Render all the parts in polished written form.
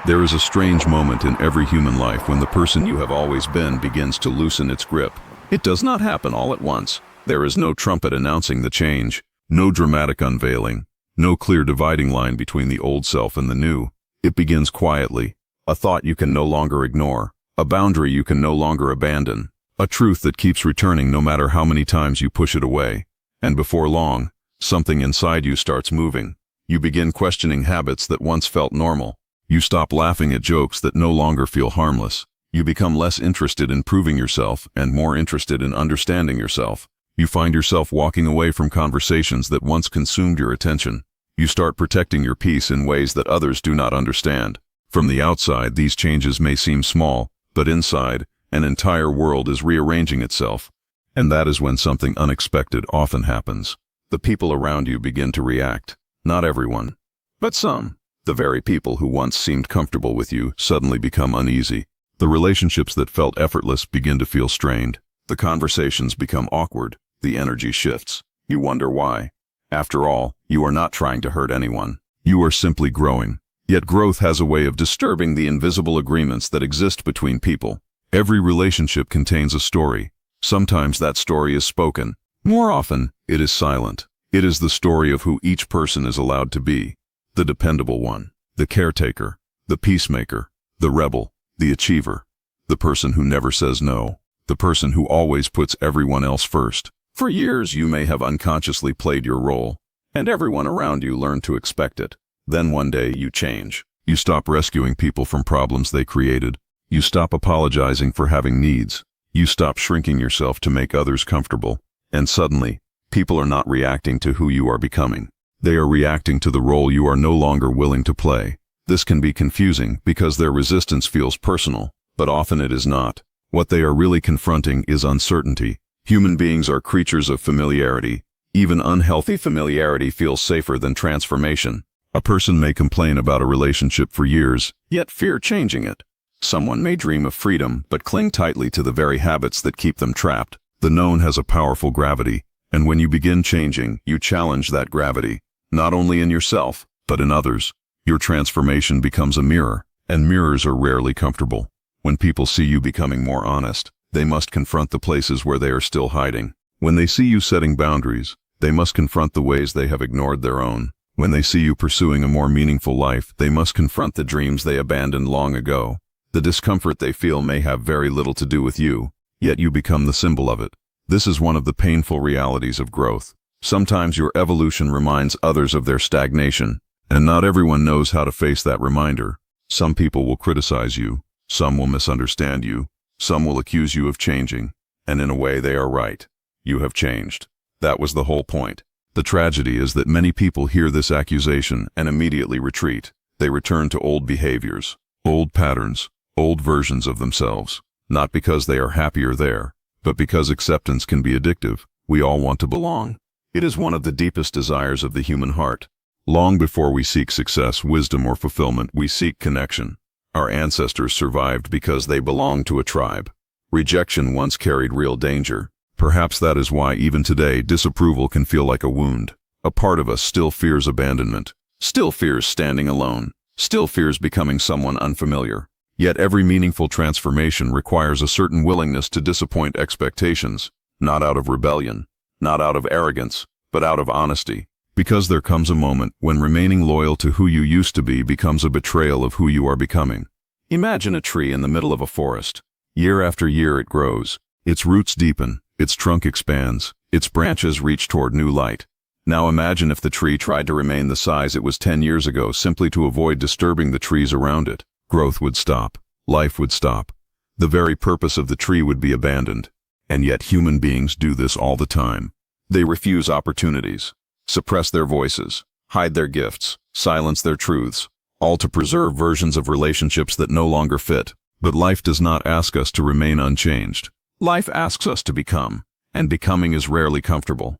There is a strange moment in every human life when the person you have always been begins to loosen its grip. It does not happen all at once. There is no trumpet announcing the change, no dramatic unveiling, no clear dividing line between the old self and the new. It begins quietly, a thought you can no longer ignore, a boundary you can no longer abandon, a truth that keeps returning no matter how many times you push it away. And before long, something inside you starts moving. You begin questioning habits that once felt normal. You stop laughing at jokes that no longer feel harmless. You become less interested in proving yourself and more interested in understanding yourself. You find yourself walking away from conversations that once consumed your attention. You start protecting your peace in ways that others do not understand. From the outside, these changes may seem small, but inside, an entire world is rearranging itself. And that is when something unexpected often happens. The people around you begin to react. Not everyone, but some. The very people who once seemed comfortable with you suddenly become uneasy. The relationships that felt effortless begin to feel strained. The conversations become awkward. The energy shifts. You wonder why. After all, you are not trying to hurt anyone. You are simply growing. Yet growth has a way of disturbing the invisible agreements that exist between people. Every relationship contains a story. Sometimes that story is spoken. More often, it is silent. It is the story of who each person is allowed to be. The dependable one, the caretaker, the peacemaker, the rebel, the achiever, the person who never says no, the person who always puts everyone else first. For years, you may have unconsciously played your role, and everyone around you learned to expect it. Then one day, you change. You stop rescuing people from problems they created. You stop apologizing for having needs. You stop shrinking yourself to make others comfortable. And suddenly, people are not reacting to who you are becoming. They are reacting to the role you are no longer willing to play. This can be confusing because their resistance feels personal, but often it is not. What they are really confronting is uncertainty. Human beings are creatures of familiarity. Even unhealthy familiarity feels safer than transformation. A person may complain about a relationship for years, yet fear changing it. Someone may dream of freedom, but cling tightly to the very habits that keep them trapped. The known has a powerful gravity, and when you begin changing, you challenge that gravity. Not only in yourself, but in others. Your transformation becomes a mirror, and mirrors are rarely comfortable. When people see you becoming more honest, they must confront the places where they are still hiding. When they see you setting boundaries, they must confront the ways they have ignored their own. When they see you pursuing a more meaningful life, they must confront the dreams they abandoned long ago. The discomfort they feel may have very little to do with you, yet you become the symbol of it. This is one of the painful realities of growth. Sometimes your evolution reminds others of their stagnation, and not everyone knows how to face that reminder. Some people will criticize you, some will misunderstand you, some will accuse you of changing, and in a way they are right. You have changed. That was the whole point. The tragedy is that many people hear this accusation and immediately retreat. They return to old behaviors, old patterns, old versions of themselves, not because they are happier there, but because acceptance can be addictive. We all want to belong. It is one of the deepest desires of the human heart. Long before we seek success, wisdom, or fulfillment, we seek connection. Our ancestors survived because they belonged to a tribe. Rejection once carried real danger. Perhaps that is why even today disapproval can feel like a wound. A part of us still fears abandonment, still fears standing alone, still fears becoming someone unfamiliar. Yet every meaningful transformation requires a certain willingness to disappoint expectations, not out of rebellion, not out of arrogance, but out of honesty. Because there comes a moment when remaining loyal to who you used to be becomes a betrayal of who you are becoming. Imagine a tree in the middle of a forest. Year after year it grows. Its roots deepen, its trunk expands, its branches reach toward new light. Now imagine if the tree tried to remain the size it was 10 years ago simply to avoid disturbing the trees around it. Growth would stop. Life would stop. The very purpose of the tree would be abandoned. And yet human beings do this all the time. They refuse opportunities, suppress their voices, hide their gifts, silence their truths, all to preserve versions of relationships that no longer fit. But life does not ask us to remain unchanged. Life asks us to become, and becoming is rarely comfortable.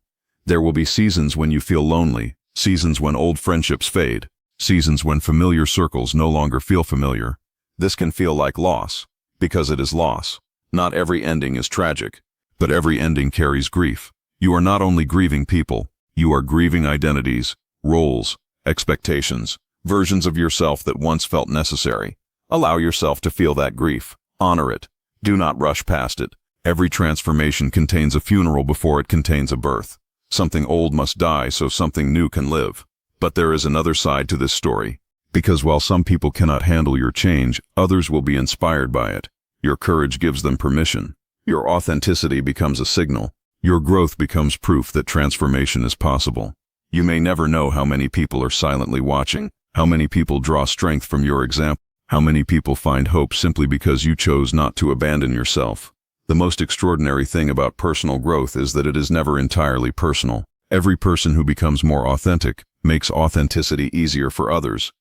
There will be seasons when you feel lonely, seasons when old friendships fade, seasons when familiar circles no longer feel familiar. This can feel like loss, because it is loss. Not every ending is tragic, but every ending carries grief. You are not only grieving people, you are grieving identities, roles, expectations, versions of yourself that once felt necessary. Allow yourself to feel that grief. Honor it. Do not rush past it. Every transformation contains a funeral before it contains a birth. Something old must die so something new can live. But there is another side to this story. Because while some people cannot handle your change, others will be inspired by it. Your courage gives them permission. Your authenticity becomes a signal. Your growth becomes proof that transformation is possible. You may never know how many people are silently watching, how many people draw strength from your example, how many people find hope simply because you chose not to abandon yourself. The most extraordinary thing about personal growth is that it is never entirely personal. Every person who becomes more authentic makes authenticity easier for others.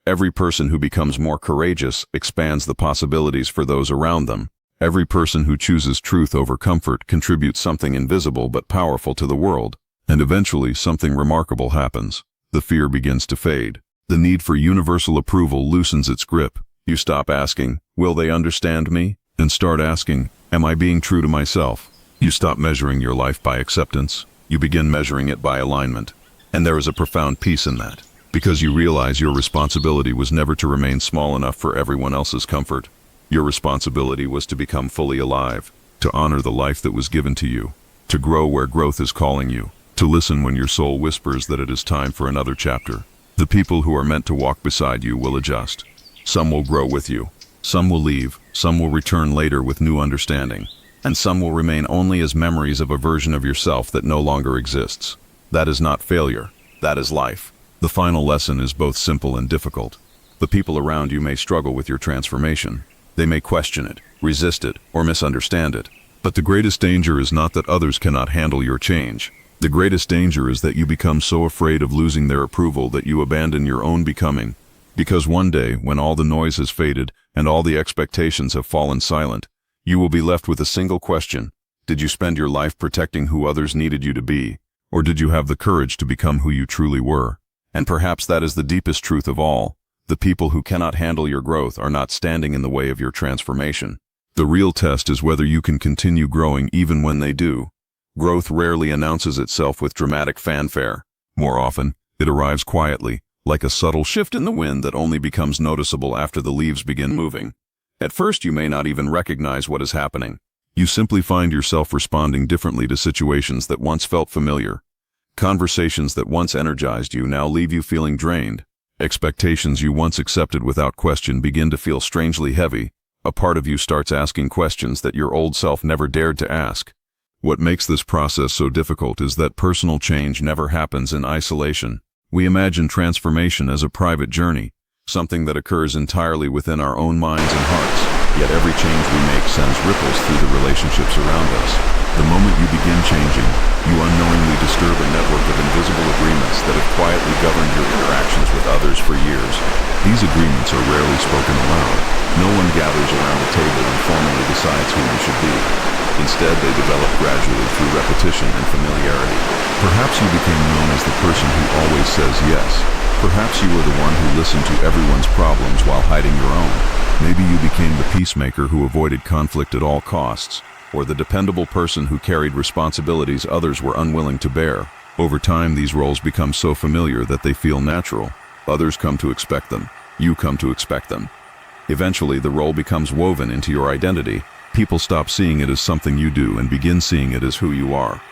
Every person who becomes more courageous expands the possibilities for those around them. Every person who chooses truth over comfort contributes something invisible but powerful to the world. And eventually something remarkable happens. The fear begins to fade. The need for universal approval loosens its grip. You stop asking, "Will they understand me?" and start asking, "Am I being true to myself?" You stop measuring your life by acceptance. You begin measuring it by alignment. And there is a profound peace in that, because you realize your responsibility was never to remain small enough for everyone else's comfort. Your responsibility was to become fully alive, to honor the life that was given to you, to grow where growth is calling you, to listen when your soul whispers that it is time for another chapter. The people who are meant to walk beside you will adjust. Some will grow with you. Some will leave. Some will return later with new understanding. And some will remain only as memories of a version of yourself that no longer exists. That is not failure. That is life. The final lesson is both simple and difficult. The people around you may struggle with your transformation. They may question it, resist it, or misunderstand it. But the greatest danger is not that others cannot handle your change. The greatest danger is that you become so afraid of losing their approval that you abandon your own becoming. Because one day, when all the noise has faded and all the expectations have fallen silent, you will be left with a single question. Did you spend your life protecting who others needed you to be? Or did you have the courage to become who you truly were? And perhaps that is the deepest truth of all. The people who cannot handle your growth are not standing in the way of your transformation. The real test is whether you can continue growing even when they do. Growth rarely announces itself with dramatic fanfare. More often, it arrives quietly, like a subtle shift in the wind that only becomes noticeable after the leaves begin moving. At first, you may not even recognize what is happening. You simply find yourself responding differently to situations that once felt familiar. Conversations that once energized you now leave you feeling drained. Expectations you once accepted without question begin to feel strangely heavy. A part of you starts asking questions that your old self never dared to ask. What makes this process so difficult is that personal change never happens in isolation. We imagine transformation as a private journey, something that occurs entirely within our own minds and hearts. Yet every change we make sends ripples through the relationships around us. The moment you begin changing, you unknowingly disturb a network of invisible agreements that have quietly governed your interactions with others for years. These agreements are rarely spoken aloud. No one gathers around a table and formally decides who you should be. Instead, they develop gradually through repetition and familiarity. Perhaps you became known as the person who always says yes. Perhaps you were the one who listened to everyone's problems while hiding your own. Maybe you became the peacemaker who avoided conflict at all costs, or the dependable person who carried responsibilities others were unwilling to bear. Over time, these roles become so familiar that they feel natural. Others come to expect them. You come to expect them. Eventually, the role becomes woven into your identity. People stop seeing it as something you do and begin seeing it as who you are.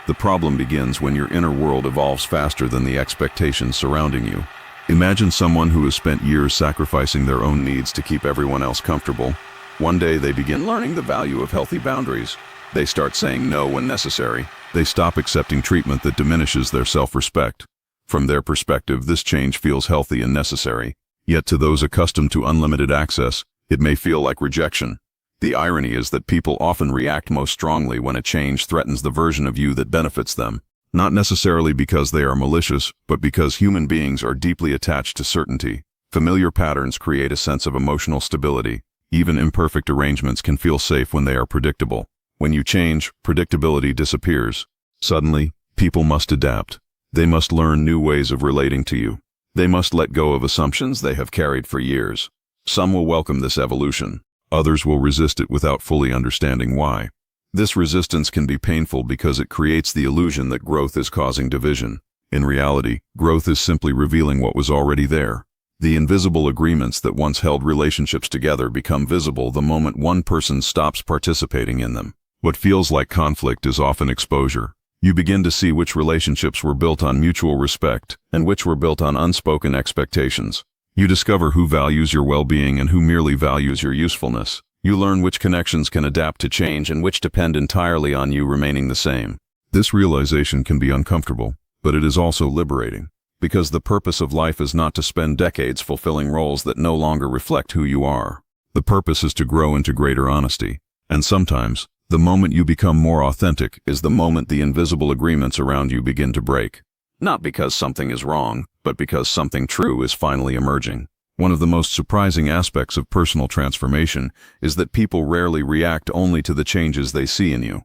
The problem begins when your inner world evolves faster than the expectations surrounding you. Imagine someone who has spent years sacrificing their own needs to keep everyone else comfortable. One day they begin learning the value of healthy boundaries. They start saying no when necessary. They stop accepting treatment that diminishes their self-respect. From their perspective, this change feels healthy and necessary. Yet to those accustomed to unlimited access, it may feel like rejection. The irony is that people often react most strongly when a change threatens the version of you that benefits them. Not necessarily because they are malicious, but because human beings are deeply attached to certainty. Familiar patterns create a sense of emotional stability. Even imperfect arrangements can feel safe when they are predictable. When you change, predictability disappears. Suddenly, people must adapt. They must learn new ways of relating to you. They must let go of assumptions they have carried for years. Some will welcome this evolution. Others will resist it without fully understanding why. This resistance can be painful because it creates the illusion that growth is causing division. In reality, growth is simply revealing what was already there. The invisible agreements that once held relationships together become visible the moment one person stops participating in them. What feels like conflict is often exposure. You begin to see which relationships were built on mutual respect and which were built on unspoken expectations. You discover who values your well-being and who merely values your usefulness. You learn which connections can adapt to change and which depend entirely on you remaining the same. This realization can be uncomfortable, but it is also liberating, because the purpose of life is not to spend decades fulfilling roles that no longer reflect who you are. The purpose is to grow into greater honesty, and sometimes, the moment you become more authentic is the moment the invisible agreements around you begin to break. Not because something is wrong, but because something true is finally emerging. One of the most surprising aspects of personal transformation is that people rarely react only to the changes they see in you.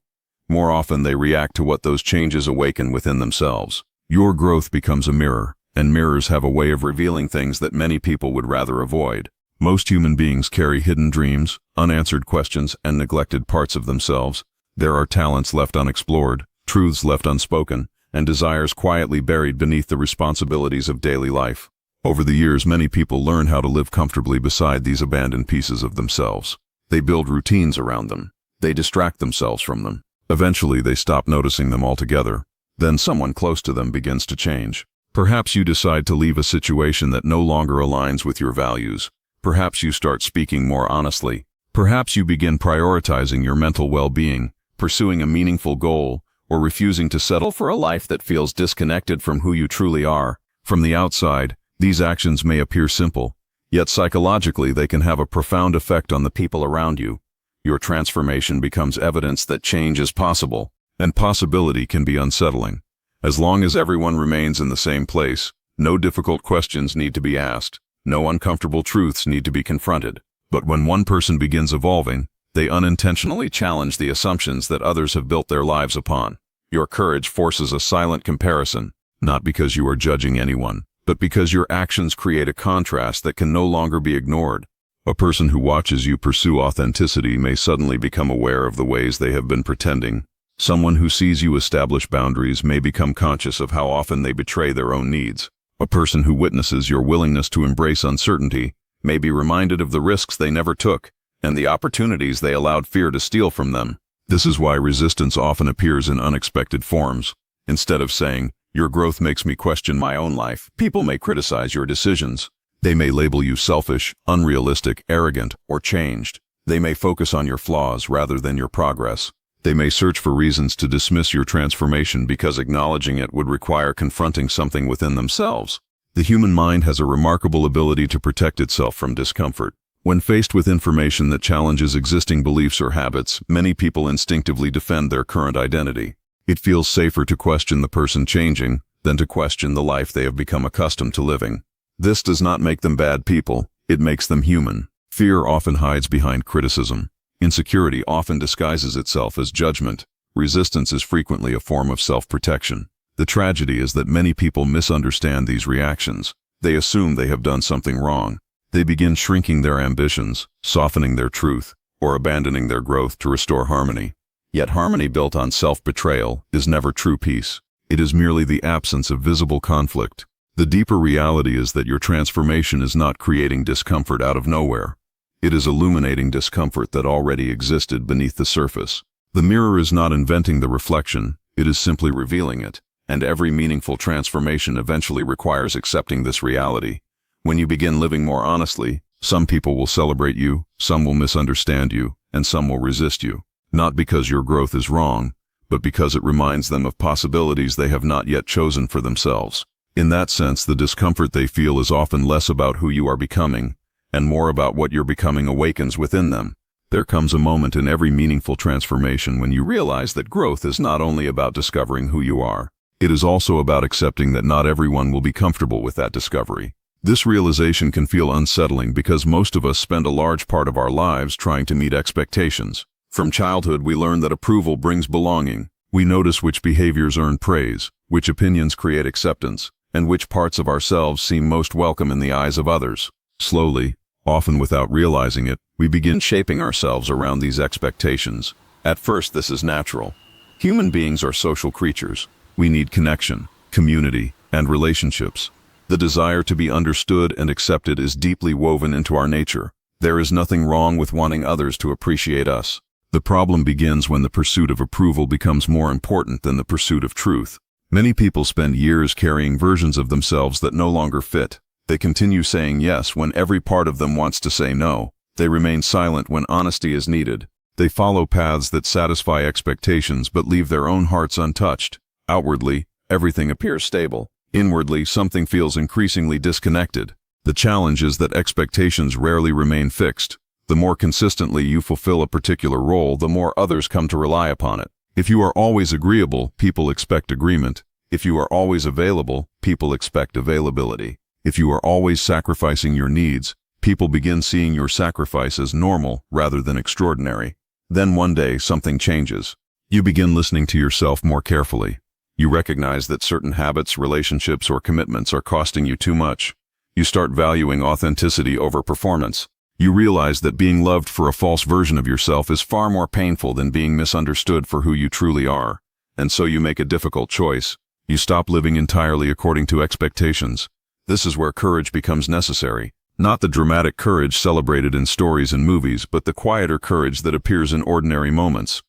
More often they react to what those changes awaken within themselves. Your growth becomes a mirror, and mirrors have a way of revealing things that many people would rather avoid. Most human beings carry hidden dreams, unanswered questions, and neglected parts of themselves. There are talents left unexplored, truths left unspoken, and desires quietly buried beneath the responsibilities of daily life. Over the years, many people learn how to live comfortably beside these abandoned pieces of themselves. They build routines around them. They distract themselves from them. Eventually, they stop noticing them altogether. Then someone close to them begins to change. Perhaps you decide to leave a situation that no longer aligns with your values. Perhaps you start speaking more honestly. Perhaps you begin prioritizing your mental well-being, pursuing a meaningful goal, or refusing to settle for a life that feels disconnected from who you truly are. From the outside, these actions may appear simple, yet psychologically they can have a profound effect on the people around you. Your transformation becomes evidence that change is possible, and possibility can be unsettling. As long as everyone remains in the same place, no difficult questions need to be asked, no uncomfortable truths need to be confronted. But when one person begins evolving, they unintentionally challenge the assumptions that others have built their lives upon. Your courage forces a silent comparison, not because you are judging anyone, but because your actions create a contrast that can no longer be ignored. A person who watches you pursue authenticity may suddenly become aware of the ways they have been pretending. Someone who sees you establish boundaries may become conscious of how often they betray their own needs. A person who witnesses your willingness to embrace uncertainty may be reminded of the risks they never took and the opportunities they allowed fear to steal from them. This is why resistance often appears in unexpected forms. Instead of saying, "Your growth makes me question my own life," people may criticize your decisions. They may label you selfish, unrealistic, arrogant, or changed. They may focus on your flaws rather than your progress. They may search for reasons to dismiss your transformation because acknowledging it would require confronting something within themselves. The human mind has a remarkable ability to protect itself from discomfort. When faced with information that challenges existing beliefs or habits, many people instinctively defend their current identity. It feels safer to question the person changing than to question the life they have become accustomed to living. This does not make them bad people, it makes them human. Fear often hides behind criticism. Insecurity often disguises itself as judgment. Resistance is frequently a form of self-protection. The tragedy is that many people misunderstand these reactions. They assume they have done something wrong. They begin shrinking their ambitions, softening their truth, or abandoning their growth to restore harmony. Yet harmony built on self-betrayal is never true peace. It is merely the absence of visible conflict. The deeper reality is that your transformation is not creating discomfort out of nowhere. It is illuminating discomfort that already existed beneath the surface. The mirror is not inventing the reflection, it is simply revealing it. And every meaningful transformation eventually requires accepting this reality. When you begin living more honestly, some people will celebrate you, some will misunderstand you, and some will resist you. Not because your growth is wrong, but because it reminds them of possibilities they have not yet chosen for themselves. In that sense, the discomfort they feel is often less about who you are becoming, and more about what your becoming awakens within them. There comes a moment in every meaningful transformation when you realize that growth is not only about discovering who you are, it is also about accepting that not everyone will be comfortable with that discovery. This realization can feel unsettling because most of us spend a large part of our lives trying to meet expectations. From childhood, we learn that approval brings belonging. We notice which behaviors earn praise, which opinions create acceptance, and which parts of ourselves seem most welcome in the eyes of others. Slowly, often without realizing it, we begin shaping ourselves around these expectations. At first, this is natural. Human beings are social creatures. We need connection, community, and relationships. The desire to be understood and accepted is deeply woven into our nature. There is nothing wrong with wanting others to appreciate us. The problem begins when the pursuit of approval becomes more important than the pursuit of truth. Many people spend years carrying versions of themselves that no longer fit. They continue saying yes when every part of them wants to say no. They remain silent when honesty is needed. They follow paths that satisfy expectations but leave their own hearts untouched. Outwardly, everything appears stable. Inwardly, something feels increasingly disconnected. The challenge is that expectations rarely remain fixed. The more consistently you fulfill a particular role, the more others come to rely upon it. If you are always agreeable, people expect agreement. If you are always available, people expect availability. If you are always sacrificing your needs, people begin seeing your sacrifice as normal rather than extraordinary. Then one day, something changes. You begin listening to yourself more carefully. You recognize that certain habits, relationships, or commitments are costing you too much. You start valuing authenticity over performance. You realize that being loved for a false version of yourself is far more painful than being misunderstood for who you truly are. And so you make a difficult choice. You stop living entirely according to expectations. This is where courage becomes necessary. Not the dramatic courage celebrated in stories and movies, but the quieter courage that appears in ordinary moments.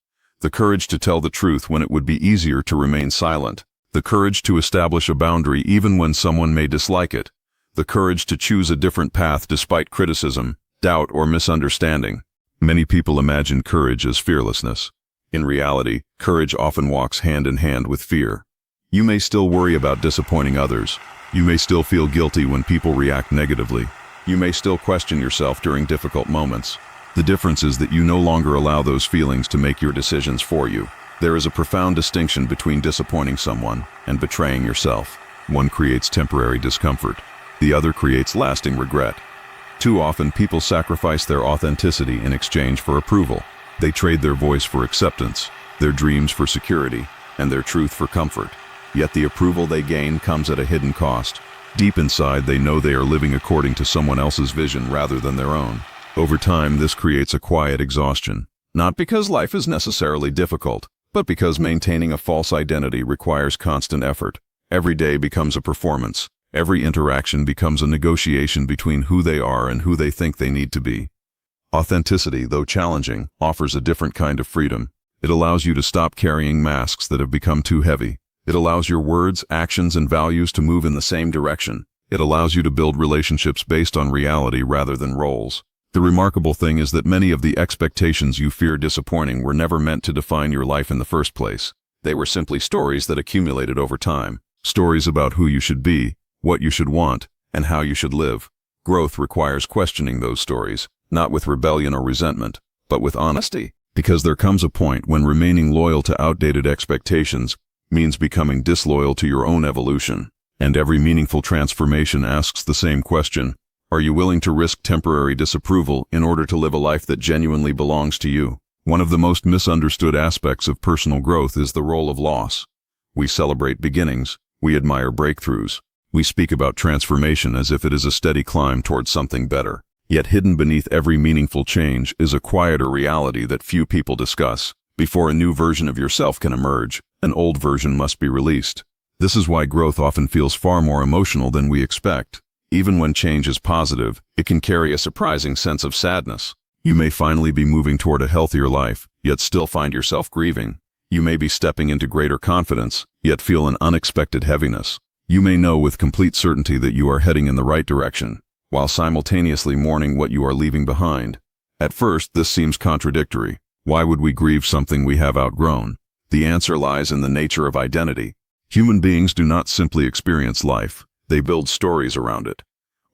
The courage to tell the truth when it would be easier to remain silent. The courage to establish a boundary even when someone may dislike it. The courage to choose a different path despite criticism, doubt, or misunderstanding. Many people imagine courage as fearlessness. In reality, courage often walks hand in hand with fear. You may still worry about disappointing others. You may still feel guilty when people react negatively. You may still question yourself during difficult moments. The difference is that you no longer allow those feelings to make your decisions for you. There is a profound distinction between disappointing someone and betraying yourself. One creates temporary discomfort. The other creates lasting regret. Too often, people sacrifice their authenticity in exchange for approval. They trade their voice for acceptance, their dreams for security, and their truth for comfort. Yet the approval they gain comes at a hidden cost. Deep inside, they know they are living according to someone else's vision rather than their own. Over time, this creates a quiet exhaustion. Not because life is necessarily difficult, but because maintaining a false identity requires constant effort. Every day becomes a performance. Every interaction becomes a negotiation between who they are and who they think they need to be. Authenticity, though challenging, offers a different kind of freedom. It allows you to stop carrying masks that have become too heavy. It allows your words, actions, and values to move in the same direction. It allows you to build relationships based on reality rather than roles. The remarkable thing is that many of the expectations you fear disappointing were never meant to define your life in the first place. They were simply stories that accumulated over time. Stories about who you should be, what you should want, and how you should live. Growth requires questioning those stories, not with rebellion or resentment, but with honesty. Because there comes a point when remaining loyal to outdated expectations means becoming disloyal to your own evolution. And every meaningful transformation asks the same question. Are you willing to risk temporary disapproval in order to live a life that genuinely belongs to you? One of the most misunderstood aspects of personal growth is the role of loss. We celebrate beginnings. We admire breakthroughs. We speak about transformation as if it is a steady climb towards something better. Yet hidden beneath every meaningful change is a quieter reality that few people discuss. Before a new version of yourself can emerge, an old version must be released. This is why growth often feels far more emotional than we expect. Even when change is positive, it can carry a surprising sense of sadness. You may finally be moving toward a healthier life, yet still find yourself grieving. You may be stepping into greater confidence, yet feel an unexpected heaviness. You may know with complete certainty that you are heading in the right direction, while simultaneously mourning what you are leaving behind. At first, this seems contradictory. Why would we grieve something we have outgrown? The answer lies in the nature of identity. Human beings do not simply experience life. They build stories around it.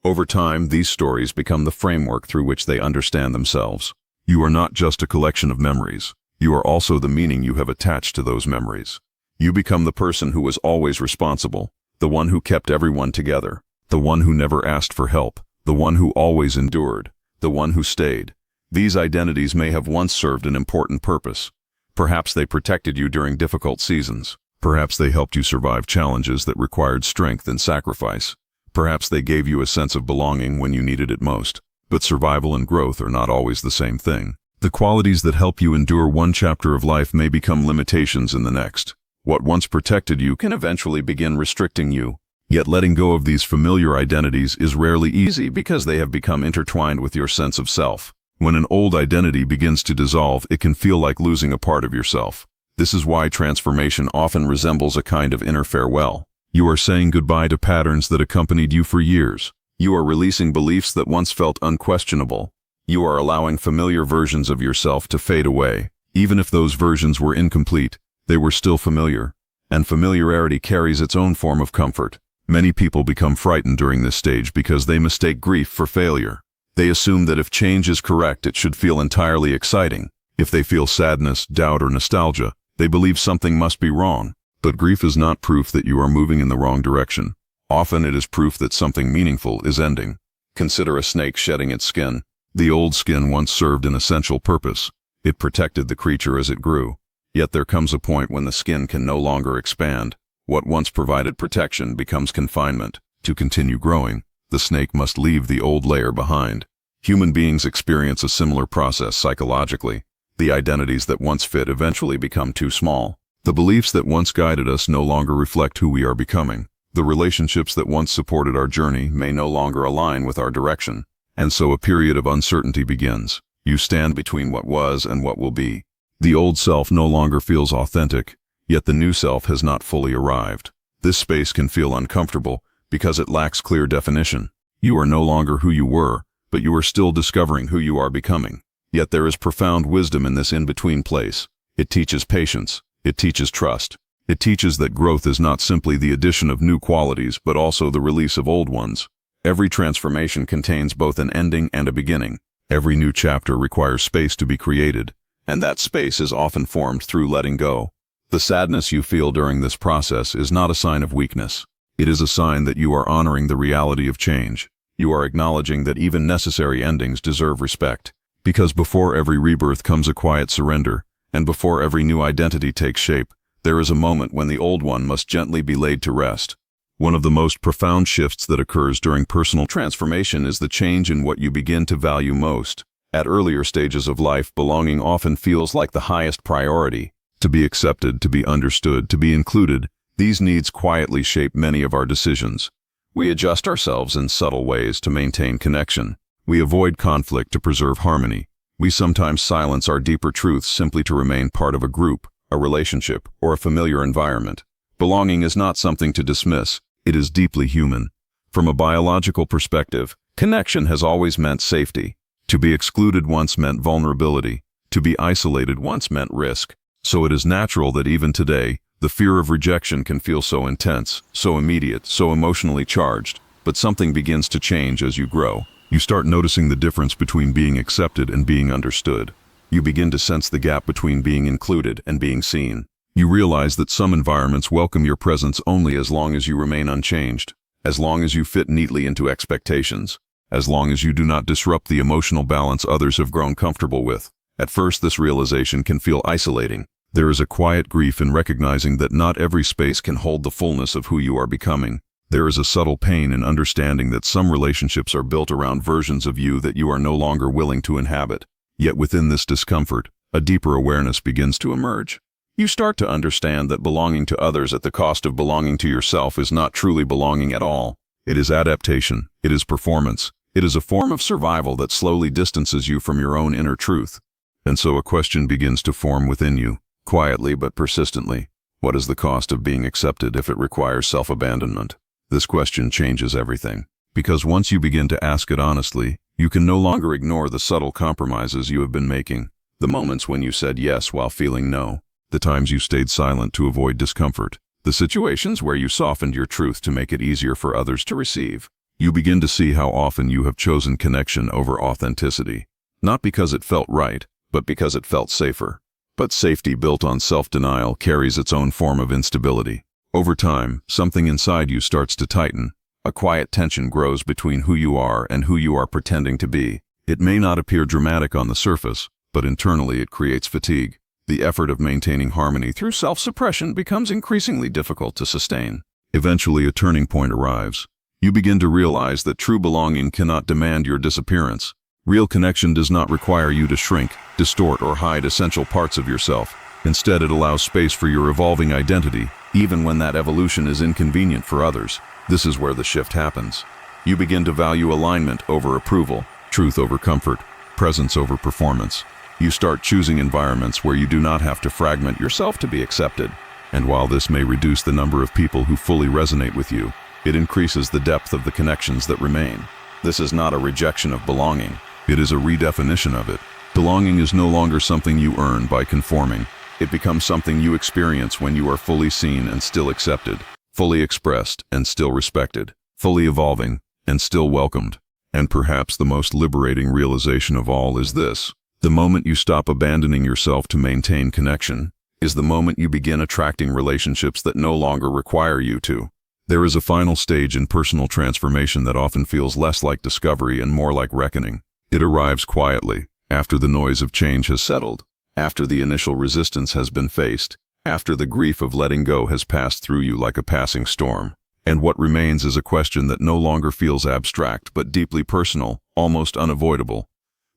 Over time, these stories become the framework through which they understand themselves. You are not just a collection of memories. You are also the meaning you have attached to those memories. You become the person who was always responsible, the one who kept everyone together, the one who never asked for help, the one who always endured, the one who stayed. These identities may have once served an important purpose. Perhaps they protected you during difficult seasons. Perhaps they helped you survive challenges that required strength and sacrifice. Perhaps they gave you a sense of belonging when you needed it most. But survival and growth are not always the same thing. The qualities that help you endure one chapter of life may become limitations in the next. What once protected you can eventually begin restricting you. Yet letting go of these familiar identities is rarely easy because they have become intertwined with your sense of self. When an old identity begins to dissolve, it can feel like losing a part of yourself. This is why transformation often resembles a kind of inner farewell. You are saying goodbye to patterns that accompanied you for years. You are releasing beliefs that once felt unquestionable. You are allowing familiar versions of yourself to fade away. Even if those versions were incomplete, they were still familiar. And familiarity carries its own form of comfort. Many people become frightened during this stage because they mistake grief for failure. They assume that if change is correct, it should feel entirely exciting. If they feel sadness, doubt, or nostalgia, they believe something must be wrong. But grief is not proof that you are moving in the wrong direction. Often it is proof that something meaningful is ending. Consider a snake shedding its skin. The old skin once served an essential purpose. It protected the creature as it grew. Yet there comes a point when the skin can no longer expand. What once provided protection becomes confinement. To continue growing, the snake must leave the old layer behind. Human beings experience a similar process psychologically. The identities that once fit eventually become too small. The beliefs that once guided us no longer reflect who we are becoming. The relationships that once supported our journey may no longer align with our direction. And so a period of uncertainty begins. You stand between what was and what will be. The old self no longer feels authentic, yet the new self has not fully arrived. This space can feel uncomfortable because it lacks clear definition. You are no longer who you were, but you are still discovering who you are becoming. Yet there is profound wisdom in this in-between place. It teaches patience. It teaches trust. It teaches that growth is not simply the addition of new qualities, but also the release of old ones. Every transformation contains both an ending and a beginning. Every new chapter requires space to be created, and that space is often formed through letting go. The sadness you feel during this process is not a sign of weakness. It is a sign that you are honoring the reality of change. You are acknowledging that even necessary endings deserve respect. Because before every rebirth comes a quiet surrender, and before every new identity takes shape, there is a moment when the old one must gently be laid to rest. One of the most profound shifts that occurs during personal transformation is the change in what you begin to value most. At earlier stages of life, belonging often feels like the highest priority. To be accepted, to be understood, to be included, these needs quietly shape many of our decisions. We adjust ourselves in subtle ways to maintain connection. We avoid conflict to preserve harmony. We sometimes silence our deeper truths simply to remain part of a group, a relationship, or a familiar environment. Belonging is not something to dismiss. It is deeply human. From a biological perspective, connection has always meant safety. To be excluded once meant vulnerability. To be isolated once meant risk. So it is natural that even today, the fear of rejection can feel so intense, so immediate, so emotionally charged. But something begins to change as you grow. You start noticing the difference between being accepted and being understood. You begin to sense the gap between being included and being seen. You realize that some environments welcome your presence only as long as you remain unchanged, as long as you fit neatly into expectations, as long as you do not disrupt the emotional balance others have grown comfortable with. At first, this realization can feel isolating. There is a quiet grief in recognizing that not every space can hold the fullness of who you are becoming. There is a subtle pain in understanding that some relationships are built around versions of you that you are no longer willing to inhabit. Yet within this discomfort, a deeper awareness begins to emerge. You start to understand that belonging to others at the cost of belonging to yourself is not truly belonging at all. It is adaptation. It is performance. It is a form of survival that slowly distances you from your own inner truth. And so a question begins to form within you, quietly but persistently. What is the cost of being accepted if it requires self-abandonment? This question changes everything. Because once you begin to ask it honestly, you can no longer ignore the subtle compromises you have been making. The moments when you said yes while feeling no. The times you stayed silent to avoid discomfort. The situations where you softened your truth to make it easier for others to receive. You begin to see how often you have chosen connection over authenticity. Not because it felt right, but because it felt safer. But safety built on self-denial carries its own form of instability. Over time, something inside you starts to tighten. A quiet tension grows between who you are and who you are pretending to be. It may not appear dramatic on the surface, but internally it creates fatigue. The effort of maintaining harmony through self-suppression becomes increasingly difficult to sustain. Eventually, a turning point arrives. You begin to realize that true belonging cannot demand your disappearance. Real connection does not require you to shrink, distort, or hide essential parts of yourself. Instead, it allows space for your evolving identity, even when that evolution is inconvenient for others. This is where the shift happens. You begin to value alignment over approval, truth over comfort, presence over performance. You start choosing environments where you do not have to fragment yourself to be accepted. And while this may reduce the number of people who fully resonate with you, it increases the depth of the connections that remain. This is not a rejection of belonging. It is a redefinition of it. Belonging is no longer something you earn by conforming. It becomes something you experience when you are fully seen and still accepted, fully expressed and still respected, fully evolving and still welcomed. And perhaps the most liberating realization of all is this: the moment you stop abandoning yourself to maintain connection is the moment you begin attracting relationships that no longer require you to. There is a final stage in personal transformation that often feels less like discovery and more like reckoning. It arrives quietly, after the noise of change has settled, after the initial resistance has been faced, after the grief of letting go has passed through you like a passing storm. And what remains is a question that no longer feels abstract but deeply personal, almost unavoidable.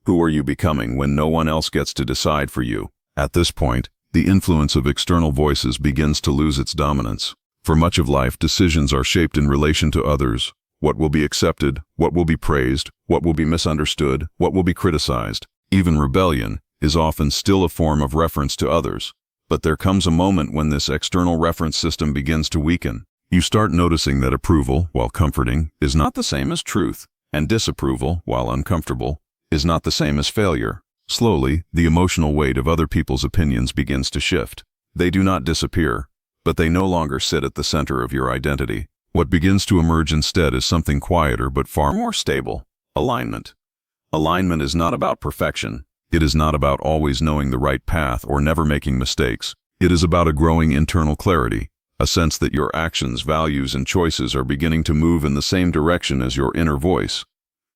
Who are you becoming when no one else gets to decide for you? At this point, the influence of external voices begins to lose its dominance. For much of life, decisions are shaped in relation to others. What will be accepted, what will be praised, what will be misunderstood, what will be criticized. Even rebellion is often still a form of reference to others. But there comes a moment when this external reference system begins to weaken. You start noticing that approval, while comforting, is not the same as truth, and disapproval, while uncomfortable, is not the same as failure. Slowly, the emotional weight of other people's opinions begins to shift. They do not disappear, but they no longer sit at the center of your identity. What begins to emerge instead is something quieter but far more stable: alignment. Alignment is not about perfection. It is not about always knowing the right path or never making mistakes. It is about a growing internal clarity, a sense that your actions, values, and choices are beginning to move in the same direction as your inner voice.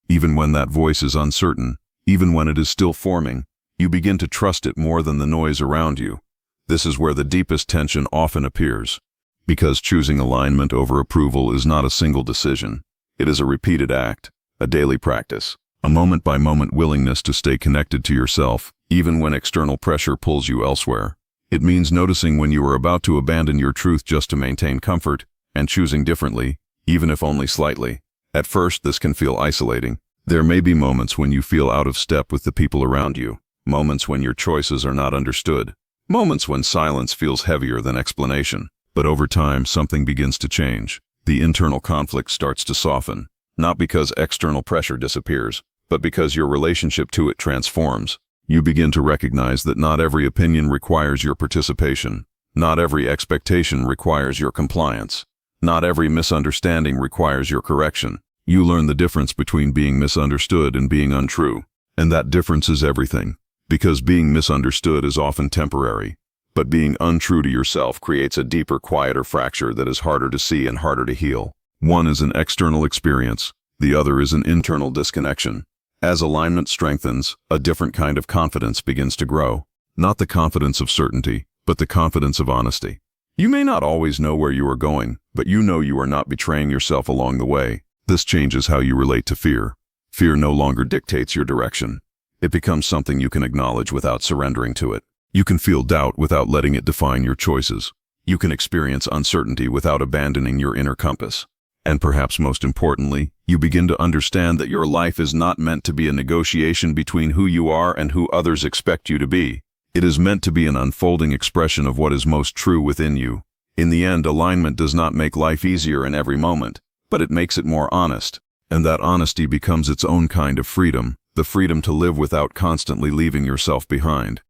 Even when that voice is uncertain, even when it is still forming, you begin to trust it more than the noise around you. This is where the deepest tension often appears, because choosing alignment over approval is not a single decision. It is a repeated act, a daily practice, a moment-by-moment willingness to stay connected to yourself, even when external pressure pulls you elsewhere. It means noticing when you are about to abandon your truth just to maintain comfort, and choosing differently, even if only slightly. At first, this can feel isolating. There may be moments when you feel out of step with the people around you, moments when your choices are not understood, moments when silence feels heavier than explanation. But over time, something begins to change. The internal conflict starts to soften, not because external pressure disappears, but because your relationship to it transforms. You begin to recognize that not every opinion requires your participation. Not every expectation requires your compliance. Not every misunderstanding requires your correction. You learn the difference between being misunderstood and being untrue. And that difference is everything. Because being misunderstood is often temporary. But being untrue to yourself creates a deeper, quieter fracture that is harder to see and harder to heal. One is an external experience. The other is an internal disconnection. As alignment strengthens, a different kind of confidence begins to grow. Not the confidence of certainty, but the confidence of honesty. You may not always know where you are going, but you know you are not betraying yourself along the way. This changes how you relate to fear. Fear no longer dictates your direction. It becomes something you can acknowledge without surrendering to it. You can feel doubt without letting it define your choices. You can experience uncertainty without abandoning your inner compass. And perhaps most importantly, you begin to understand that your life is not meant to be a negotiation between who you are and who others expect you to be. It is meant to be an unfolding expression of what is most true within you. In the end, alignment does not make life easier in every moment, but it makes it more honest. And that honesty becomes its own kind of freedom, the freedom to live without constantly leaving yourself behind.